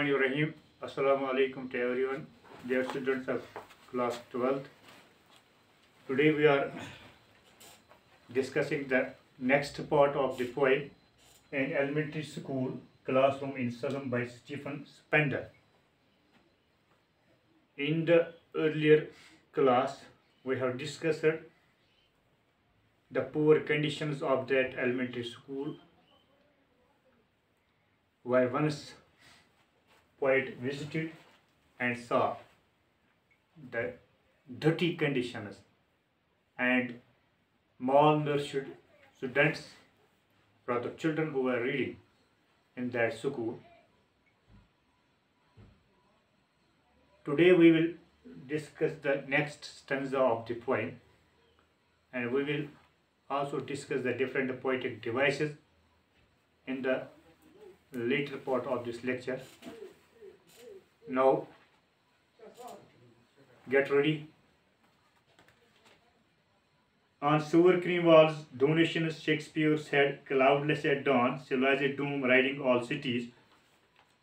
Bismillahirrahmanirrahim. Assalamu alaikum to everyone, dear students of class 12th. Today we are discussing the next part of the poem An Elementary School Classroom in Salem by Stephen Spender. In the earlier class, we have discussed the poor conditions of that elementary school, where once poet visited and saw the dirty conditions and malnourished students for the children who were reading in that school. Today we will discuss the next stanza of the poem, and we will also discuss the different poetic devices in the later part of this lecture. Now get ready. On sour cream walls, donations Shakespeare's head, cloudless at dawn, civilized doom riding all cities.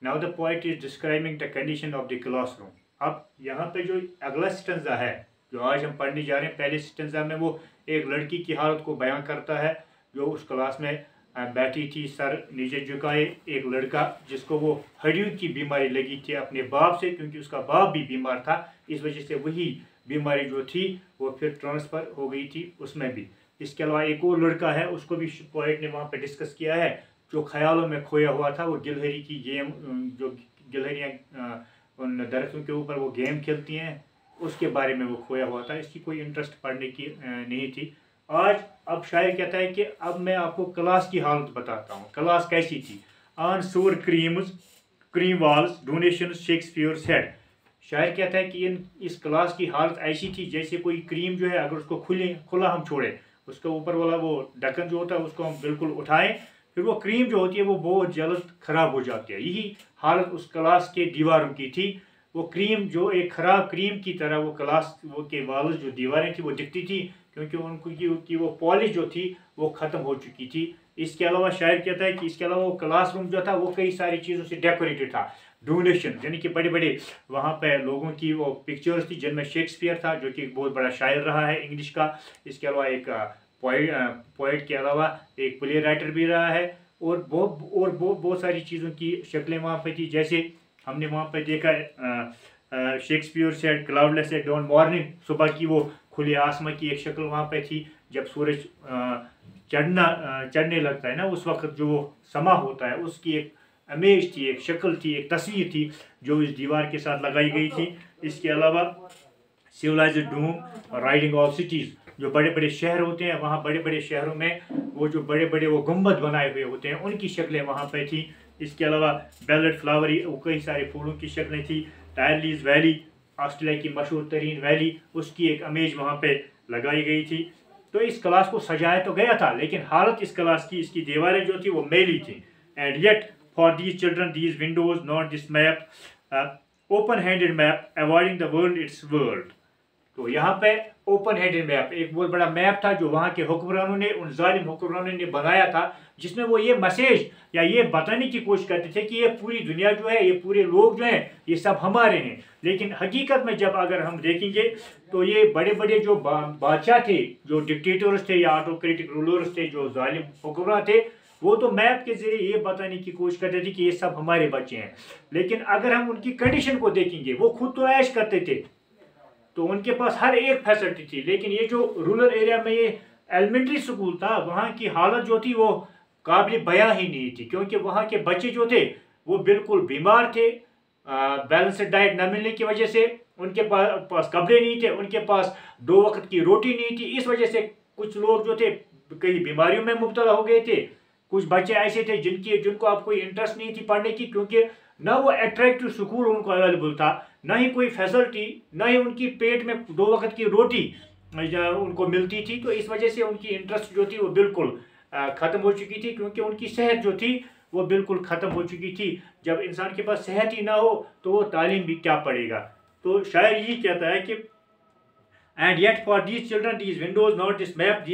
Now the poet is describing the condition of the classroom. अब यहाँ पे जो अगला stanza है जो आज हम पढ़ने जा रहे हैं, पहले स्टेंजा में वो एक लड़की की हालत को बयान करता है जो उस क्लास में बैठी थी, सर नीचे झुकाए, एक लड़का जिसको वो हड्डियों की बीमारी लगी थी अपने बाप से, क्योंकि उसका बाप भी बीमार था, इस वजह से वही बीमारी जो थी वो फिर ट्रांसफ़र हो गई थी उसमें भी। इसके अलावा एक और लड़का है, उसको भी पोएट ने वहाँ पे डिस्कस किया है, जो ख्यालों में खोया हुआ था। वो गिलहरी की गेम, जो गिलहरियाँ उन दरख्तों के ऊपर वो गेम खेलती हैं, उसके बारे में वो खोया हुआ था। इसकी कोई इंटरेस्ट पढ़ने की नहीं थी। आज अब शायर कहता है कि अब मैं आपको क्लास की हालत बताता हूँ, क्लास कैसी थी। ऑन सोर cream walls donation Shakespeare said. शायर कहता है कि इस क्लास की हालत ऐसी थी जैसे कोई क्रीम जो है, अगर उसको खुला हम छोड़ें, उसके ऊपर वाला वो ढक्कन जो होता है उसको हम बिल्कुल उठाएं, फिर वो क्रीम जो होती है वो बहुत जल्द ख़राब हो जाती है। यही हालत उस क्लास के दीवारों की थी। वो क्रीम जो एक ख़राब क्रीम की तरह वो क्लास वो के वाल जो दीवारें थी वो दिखती थी, क्योंकि उनकी वो पॉलिश जो थी वो ख़त्म हो चुकी थी। इसके अलावा शायर कहता है कि इसके अलावा वो क्लासरूम जो था वो कई सारी चीज़ों से डेकोरेटेड था। डोनेशन यानी कि बड़े बड़े वहाँ पे लोगों की वो पिक्चर्स थी, जिनमें शेक्सपियर था जो कि एक बहुत बड़ा शायर रहा है इंग्लिश का। इसके अलावा एक पोइट के अलावा एक प्ले राइटर भी रहा है, और बहुत सारी चीज़ों की शक्लें वहाँ पे थी। जैसे हमने वहाँ पे देखा Shakespeare said cloudless at dawn morning, सुबह की वो खुले आसमां की एक शक्ल वहाँ पे थी। जब सूरज चढ़ने लगता है ना, उस वक्त जो वो समा होता है उसकी एक इमेज थी, एक शक्ल थी, एक तस्वीर थी जो इस दीवार के साथ लगाई गई थी। इसके अलावा civilised doom riding all cities, जो बड़े बड़े शहर होते हैं, वहाँ बड़े बड़े शहरों में वो जो बड़े बड़े वो गुंबद बनाए हुए होते हैं उनकी शक्लें वहाँ पे थी। इसके अलावा बेलेट फ्लावरी, वो कई सारे फूलों की शक्लें थी। टायरलीज वैली, ऑस्ट्रेलिया की मशहूर तरीन वैली, उसकी एक इमेज वहाँ पे लगाई गई थी। तो इस क्लास को सजाया तो गया था, लेकिन हालत इस क्लास की, इसकी दीवारें जो थी वो मैली थी। And yet for these children these windows not this map open handed map avoiding the world it's world. तो यहाँ पे ओपन हैंडेड मैप, एक बहुत बड़ा मैप था जो वहाँ के हुक्मरानों ने, उन जालिम हुक्मरानों ने बनाया था, जिसमें वो ये मैसेज या ये बताने की कोशिश करते थे कि ये पूरी दुनिया जो है, ये पूरे लोग जो हैं, ये सब हमारे हैं। लेकिन हकीकत में जब अगर हम देखेंगे तो ये बड़े बड़े जो बादशाह थे, जो डिक्टेटर्स थे या ऑटोक्रेटिक रूलर्स थे, जो जालिम हुक्मरान थे, वो तो मैप के जरिए ये बताने की कोशिश करते थे कि ये सब हमारे बच्चे हैं। लेकिन अगर हम उनकी कंडीशन को देखेंगे, वो खुद तो ऐश करते थे, तो उनके पास हर एक फैसिलिटी थी। लेकिन ये जो रूरल एरिया में ये एलिमेंट्री स्कूल था, वहाँ की हालत जो थी वो काबिल बयां ही नहीं थी, क्योंकि वहाँ के बच्चे जो थे वो बिल्कुल बीमार थे। बैलेंस्ड डाइट न मिलने की वजह से उनके पास कपड़े नहीं थे, उनके पास 2 वक्त की रोटी नहीं थी। इस वजह से कुछ लोग जो थे कई बीमारियों में मुब्तला हो गए थे। कुछ बच्चे ऐसे थे जिनको अब कोई इंटरेस्ट नहीं थी पढ़ने की, क्योंकि ना वो अट्रैक्टिव स्कूल उनको अवेलेबल था, ना ही कोई फैसिलिटी, ना ही उनकी पेट में 2 वक्त की रोटी उनको मिलती थी। तो इस वजह से उनकी इंटरेस्ट जो थी वो बिल्कुल ख़त्म हो चुकी थी, क्योंकि उनकी सेहत जो थी वो बिल्कुल ख़त्म हो चुकी थी। जब इंसान के पास सेहत ही ना हो तो वो तालीम भी क्या पढ़ेगा। तो शायर यही कहता है कि and yet for these children these windows not this map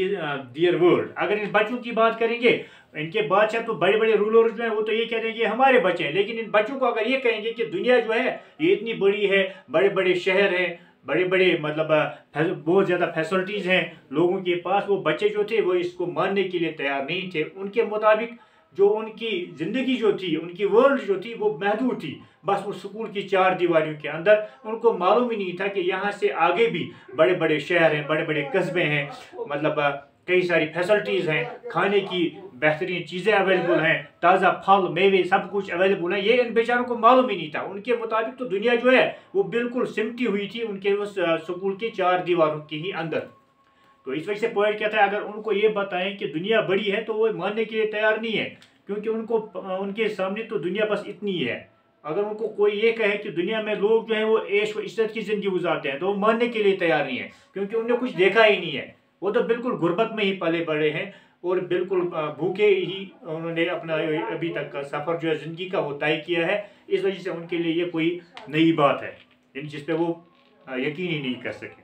their world. अगर इन बच्चों की बात करेंगे इनके बादशाह तो बड़े बड़े रूलर्स जो हैं वो तो ये कहते हैं कि हमारे बच्चे हैं, लेकिन इन बच्चों को अगर ये कहेंगे कि दुनिया जो है ये इतनी बड़ी है, बड़े बड़े शहर हैं, बड़े बड़े मतलब बहुत ज़्यादा फैसिलिटीज़ हैं लोगों के पास, वो बच्चे जो थे वो इसको मानने के लिए तैयार नहीं थे। उनके मुताबिक जो उनकी ज़िंदगी जो थी, उनकी वर्ल्ड जो थी वो महदूद थी, बस वो स्कूल की 4 दीवारों के अंदर। उनको मालूम ही नहीं था कि यहाँ से आगे भी बड़े बड़े शहर हैं, बड़े बड़े कस्बे हैं, मतलब कई सारी फैसिलिटीज़ हैं, खाने की बेहतरीन चीज़ें अवेलेबल हैं, ताज़ा फल मेवे सब कुछ अवेलेबल है। ये इन बेचारों को मालूम ही नहीं था। उनके मुताबिक तो दुनिया जो है वो बिल्कुल सिमटी हुई थी उनके उस स्कूल के 4 दीवारों के ही अंदर। तो इस वजह से पॉइंट क्या था, अगर उनको ये बताएं कि दुनिया बड़ी है तो वो मानने के लिए तैयार नहीं है, क्योंकि उनको उनके सामने तो दुनिया बस इतनी ही है। अगर उनको कोई ये कहे कि दुनिया में लोग जो है वो ऐश व इज्जत की ज़िंदगी गुजारते हैं तो वो मानने के लिए तैयार नहीं है, क्योंकि उन्होंने कुछ देखा ही नहीं है। वो तो बिल्कुल गुर्बत में ही पले बड़े हैं और बिल्कुल भूखे ही उन्होंने अपना अभी तक का सफ़र जो है ज़िंदगी का वो तय किया है। इस वजह से उनके लिए ये कोई नई बात है जिस पे वो यकीन ही नहीं कर सके।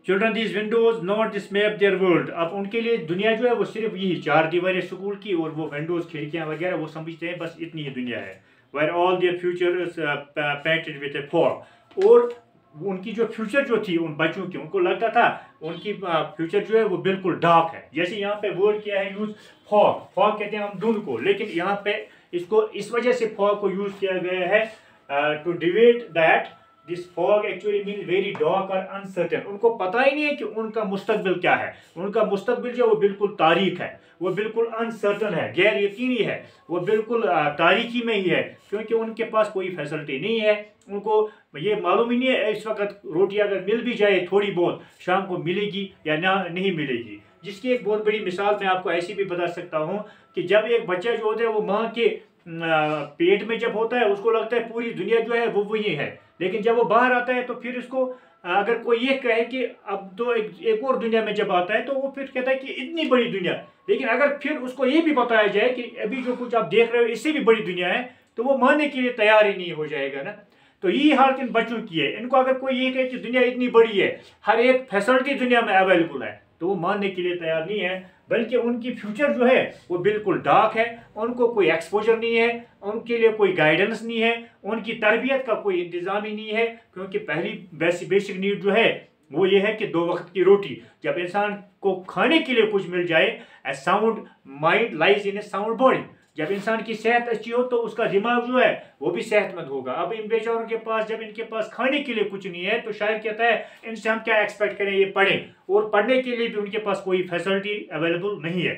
Children these windows not this map there world. अब उनके लिए दुनिया जो है वो सिर्फ यही 4 दीवारें स्कूल की और वो विंडोज खिड़कियां वगैरह, वो समझते हैं बस इतनी ही दुनिया है। Where all their future is painted with a fog. और उनकी जो फ्यूचर जो थी उन बच्चों की, उनको लगता था उनकी फ्यूचर जो है वो बिल्कुल डार्क है। जैसे यहाँ पे वर्ड किया है यूज फॉग, फॉग कहते हैं हम धुंध को, लेकिन यहाँ पे इसको इस वजह से फॉग को यूज किया गया है टू डिवेट that this fog actually mean very dark और अनसर्टेन। उनको पता ही नहीं है कि उनका मुस्तकबिल क्या है। उनका मुस्तकबिल जो है वो बिल्कुल तारीख है, वो बिल्कुल अनसर्टन है, गैर यकीनी है, वो बिल्कुल तारीकी में ही है, क्योंकि उनके पास कोई फैसिलिटी नहीं है। उनको ये मालूम ही नहीं है इस वक्त रोटी अगर मिल भी जाए थोड़ी बहुत शाम को मिलेगी या ना नहीं मिलेगी। जिसकी एक बहुत बड़ी मिसाल मैं आपको ऐसी भी बता सकता हूँ कि जब एक बच्चा जो होता है वो माँ के पेट में जब होता है उसको लगता है पूरी दुनिया जो है वो वही है, लेकिन जब वो बाहर आता है तो फिर उसको अगर कोई ये कहे कि अब तो एक और दुनिया में जब आता है तो वो फिर कहता है कि इतनी बड़ी दुनिया। लेकिन अगर फिर उसको ये भी बताया जाए कि अभी जो कुछ आप देख रहे हो इससे भी बड़ी दुनिया है तो वो मानने के लिए तैयार ही नहीं हो जाएगा ना। तो यही हालत इन बच्चों की है। इनको अगर कोई ये कहे कि दुनिया इतनी बड़ी है, हर एक फैसिलिटी दुनिया में अवेलेबल है, तो वो मानने के लिए तैयार नहीं है, बल्कि उनकी फ्यूचर जो है वो बिल्कुल डार्क है। उनको कोई एक्सपोजर नहीं है, उनके लिए कोई गाइडेंस नहीं है, उनकी तरबियत का कोई इंतज़ाम ही नहीं है, क्योंकि पहली बेसिक नीड जो है वो ये है कि 2 वक्त की रोटी। जब इंसान को खाने के लिए कुछ मिल जाए, a sound mind lies in a sound body. जब इंसान की सेहत अच्छी हो तो उसका दिमाग जो है वो भी सेहतमंद होगा। अब इन बेचारों के पास जब इनके पास खाने के लिए कुछ नहीं है तो शायद कहता है इनसे हम क्या एक्सपेक्ट करें, ये पढ़ें, और पढ़ने के लिए भी उनके पास कोई फैसिलिटी अवेलेबल नहीं है।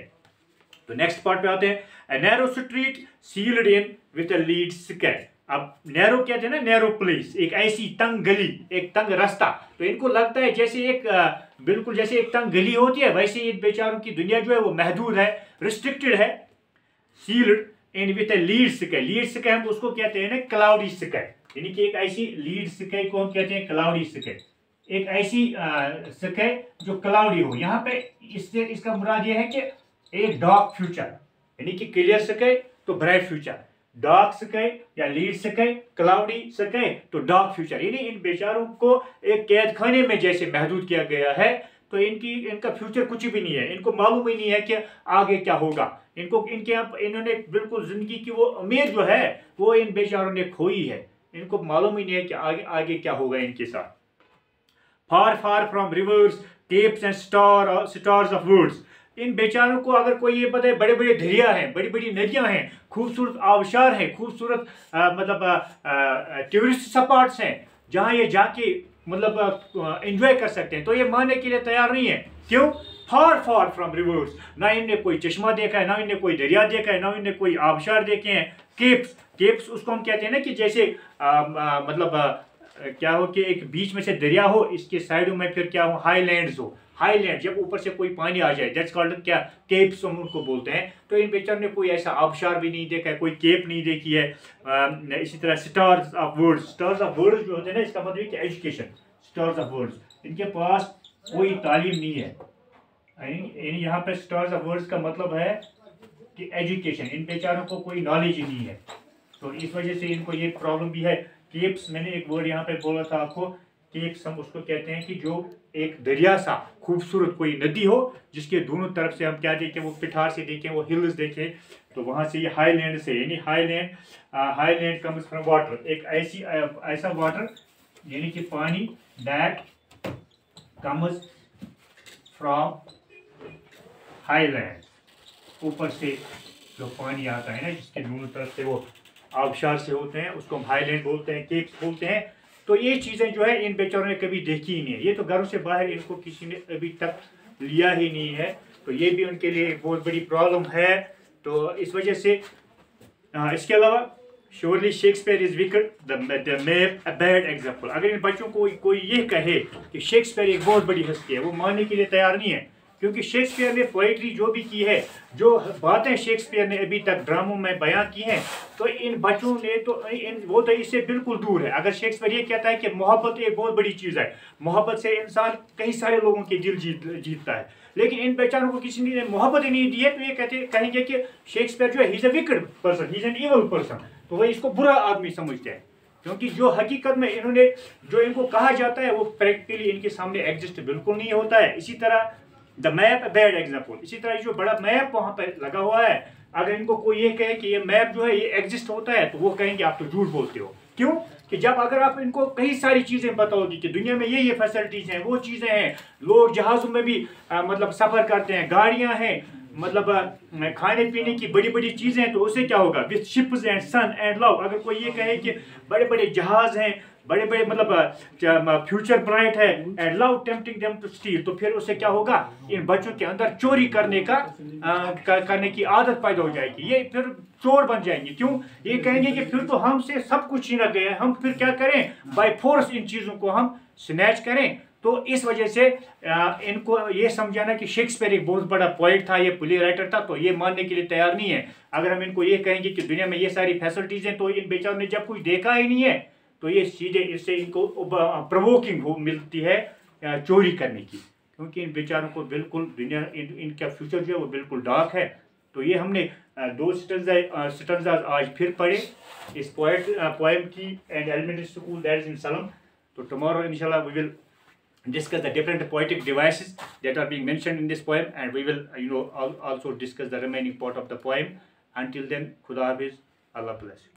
तो नेक्स्ट पार्ट पे आते हैं, a narrow street sealed in with a lead sky. अब नैरो कहते हैं ना, नैरो प्लेस, एक ऐसी तंग गली, एक तंग रास्ता। तो इनको लगता है जैसे एक बिल्कुल जैसे एक तंग गली होती है, वैसे इन बेचारों की दुनिया जो है वो महदूद है, रिस्ट्रिक्टेड है। Sealed in with a lead sky. Lead sky हम उसको कहते हैं ना क्लाउडी स्काई, यानी कि एक ऐसी लीड स्काई को हम कहते हैं क्लाउडी स्काई, एक ऐसी स्काई जो क्लाउडी हो। यहाँ पे इससे इसका मुराद ये है कि एक डार्क फ्यूचर, यानी कि क्लियर स्काई तो ब्राइट फ्यूचर, डार्क स्काई या लीड स्काई, क्लाउडी स्काई तो डार्क फ्यूचर। यानी इन बेचारों को एक कैद खाने में जैसे महदूद किया गया है, तो इनका फ्यूचर कुछ भी नहीं है। इनको मालूम ही नहीं है कि आगे क्या होगा। इन्होंने बिल्कुल जिंदगी की वो उम्मीद जो है वो इन बेचारों ने खोई है। इनको मालूम ही नहीं है कि आगे क्या होगा इनके साथ। Far far from rivers capes and stars of woods. इन बेचारों को अगर कोई ये बताए बड़े बड़े दरिया हैं, बड़ी बड़ी नदियां हैं, खूबसूरत आबशार हैं, खूबसूरत मतलब टूरिस्ट स्पॉट्स हैं जहाँ ये जाके मतलब एंजॉय कर सकते हैं, तो ये मानने के लिए तैयार नहीं है। क्यों? फार फार फ्रॉम रिवर्स। ना इनने कोई चश्मा देखा है, ना इनने कोई दरिया देखा है, ना इनने कोई आबशार देखे हैं। केप्स उसको हम कहते हैं ना कि जैसे मतलब क्या हो कि एक बीच में से दरिया हो, इसके साइडों में फिर क्या हो हाईलैंड्स हो। हाईलैंड जब ऊपर से कोई पानी आ जाए, दैट्स कॉल्ड क्या, केप्स हम उनको बोलते हैं। तो इन बेचारों ने कोई ऐसा आबशार भी नहीं देखा है, कोई केप नहीं देखी है। इसी तरह stars of words. Stars of words जो होते हैं ना, इसका मतलब है कि एजुकेशन। स्टार्स ऑफ वर्ड्स, इनके पास कोई तालीम नहीं है। यहाँ पे स्टार्स ऑफ वर्ड्स का मतलब है कि एजुकेशन। इन बेचारों को कोई नॉलेज ही नहीं है, तो इस वजह से इनको ये प्रॉब्लम भी है। केप्स, मैंने एक वर्ड यहाँ पे बोला था आपको, केक्स हम उसको कहते हैं कि जो एक दरिया सा खूबसूरत कोई नदी हो, जिसके दोनों तरफ से हम क्या देखें, वो पिठार से देखें, वो हिल्स देखें, तो वहाँ से ये हाईलैंड से, यानी हाईलैंड कम्स फ्रॉम वाटर, एक ऐसा वाटर यानी कि पानी दैट कम्स फ्रॉम हाईलैंड, ऊपर से जो पानी आता है ना, जिसके दोनों तरफ से वो आबशार से होते हैं, उसको हम हाईलैंड बोलते हैं, केक्स बोलते हैं। तो ये चीज़ें जो है इन बेचारों ने कभी देखी ही नहीं है, ये तो घरों से बाहर इनको किसी ने अभी तक लिया ही नहीं है, तो ये भी उनके लिए एक बहुत बड़ी प्रॉब्लम है। तो इस वजह से इसके अलावा surely Shakespeare is wicked the map a bad example. अगर इन बच्चों को कोई ये कहे कि शेक्सपियर एक बहुत बड़ी हस्ती है, वो मानने के लिए तैयार नहीं है, क्योंकि शेक्सपियर ने पोइट्री जो भी की है, जो बातें शेक्सपियर ने अभी तक ड्रामों में बयां की हैं, तो इन बच्चों ने तो वो तो इससे बिल्कुल दूर है। अगर शेक्सपियर ये कहता है कि मोहब्बत एक बहुत बड़ी चीज़ है, मोहब्बत से इंसान कई सारे लोगों के दिल जीतता है, लेकिन इन बेचारों को किसी ने मोहब्बत ही नहीं दी है, तो ये कहेंगे कि शेक्सपियर जो है, he is a wicked person, he is an evil person, तो वह इसको बुरा आदमी समझते हैं। क्योंकि जो हकीकत में इन्होंने जो इनको कहा जाता है वो प्रैक्टिकली इनके सामने एग्जिस्ट बिल्कुल नहीं होता है। इसी तरह द मैप बैड एग्जाम्पल, इसी तरह जो बड़ा मैप वहाँ पर लगा हुआ है, अगर इनको कोई ये कहे कि ये मैप जो है ये एग्जिस्ट होता है, तो वो कहेंगे आप तो झूठ बोलते हो। क्यों? कि जब अगर आप इनको कई सारी चीज़ें बताओगे कि दुनिया में ये फैसिलिटीज़ हैं, वो चीज़ें हैं, लोग जहाज़ों में भी मतलब सफ़र करते हैं, गाड़ियाँ हैं, मतलब खाने पीने की बड़ी बड़ी चीज़ें हैं, तो उससे क्या होगा, with ships and sun and love. अगर कोई ये कहे कि बड़े बड़े जहाज़ हैं, बड़े बड़े मतलब फ्यूचर ब्राइट है, and love tempting them to steal, तो फिर उससे क्या होगा, इन बच्चों के अंदर चोरी करने करने की आदत पैदा हो जाएगी, ये फिर चोर बन जाएंगे। क्यों? ये कहेंगे कि फिर तो हमसे सब कुछ छीना गया है, हम फिर क्या करें, बाय फोर्स इन चीज़ों को हम स्नैच करें। तो इस वजह से इनको ये समझाना कि शेक्सपियर एक बहुत बड़ा पोएट था, ये प्ले राइटर था, तो ये मानने के लिए तैयार नहीं है। अगर हम इनको ये कहेंगे कि दुनिया में ये सारी फैसिलिटीज़ हैं, तो इन बेचारों ने जब कुछ देखा ही नहीं है, तो ये सीधे इससे इनको प्रोवोकिंग हो मिलती है चोरी करने की, क्योंकि इन बेचारों को बिल्कुल दुनिया इनका फ्यूचर जो है वो बिल्कुल डार्क है। तो ये हमने दो स्टैंज़ा आज फिर पढ़े इस पोएम की, and elementary school that is in slum. तो टुमारो इंशाल्लाह we will discuss the different poetic devices that are being mentioned in this poem, and we will also discuss the remaining part of the poem. Until then, Khuda Hafiz, Allah bless you.